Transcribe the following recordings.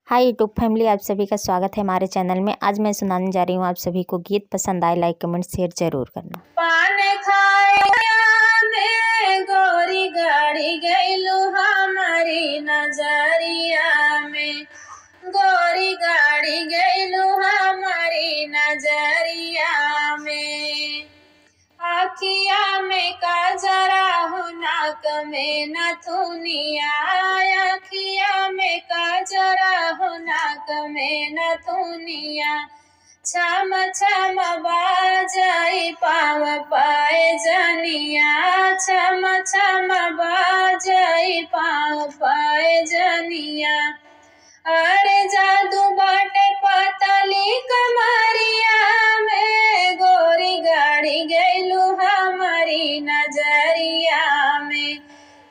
Hi YouTube family, आप सभी का स्वागत है हमारे चैनल में। आज मैं सुनाने जा रही हूँ आप सभी को गीत। पसंद आए लाइक कमेंट शेयर जरूर करना। पान खाया में गोरी गाड़ी गईलू हमारी नजरिया में, गोरी गाड़ी गईलू हमारी नजरिया में। आखिया में काजरा हो नाक में नथुनिया, आखिया में काजरा हो नाक में नथुनिया। छम छम बाजाई पाव पाए जनिया, छम छम बाजाई पाव पाए जनिया। अरे जादू बाटे पतली कमरिया में, गोरी गाड़ी गईलू हमारी नजरिया में,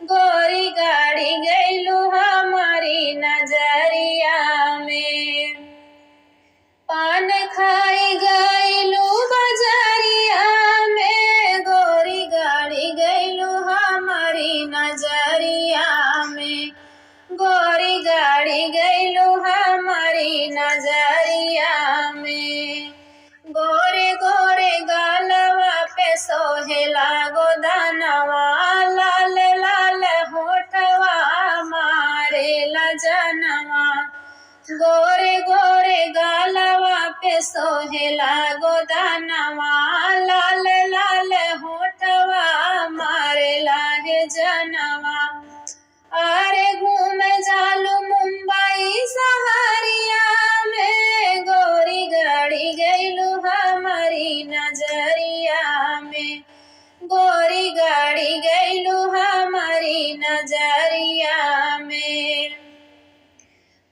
गोरी गाड़ी गईलू हमारी नजरिया में। पान खाई गईलू बजरिया में, गोरी गाड़ी गईलू हमारी नजरिया में, गोरी गाड़ी गईलू हमारी नजरिया में। गोरे गोरे गालवा पे सोहेला गोदानवा, लाल लाल होठवा मारेला जनवा। गोरे गोरे गालवा पे सोहेला गोदानवा, लाल लाल होठवा मारेला हे जनवा। अरे घूमे जालू मुंबई सहरिया में, गोरी गाड़ी गईलू हमारी नजरिया में, गोरी गाड़ी गईलू हमारी नजरिया में।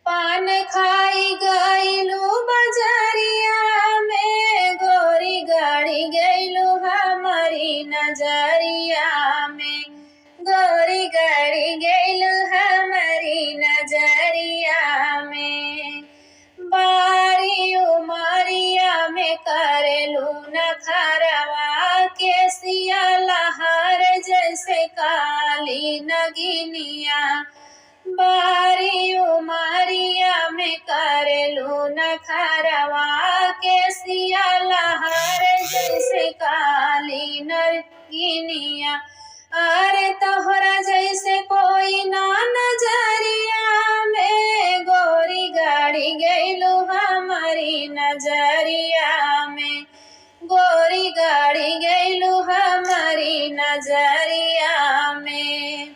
पान खाई गईलू बजरिया में, गोरी गाड़ी गईलू हमारी नजरिया में, गोरी गाड़ी गईलू हमारी नजरिया में। बारी उमरिया में करेलू नखरवा, केसिया लहर जैसे काली नगिनिया। बारी उमरिया में करेलू नखरवा, केसिया लहर जैसे काली नगिनिया। अरे तोहरा जैसे कोई ना नजरिया में, गोरी गाड़ी गईलू हमारी नजरिया में, गोरी गाड़ी गईलू हमारी नजरिया में।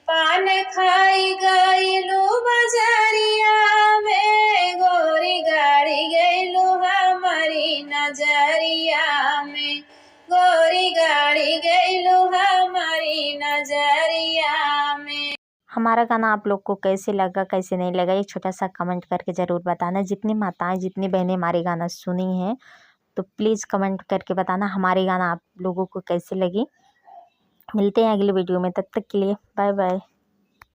पान खाई गईलू बजरिया में, गोरी गाड़ी गईलू हमारी नजरिया में, गोरी गाड़ी गईलू हमारी नजरिया में। हमारा गाना आप लोग को कैसे लगा कैसे नहीं लगा, एक छोटा सा कमेंट करके ज़रूर बताना। जितनी माताएं जितनी बहनें हमारे गाना सुनी हैं तो प्लीज़ कमेंट करके बताना हमारे गाना आप लोगों को कैसे लगी। मिलते हैं अगले वीडियो में, तब तक के लिए बाय बाय।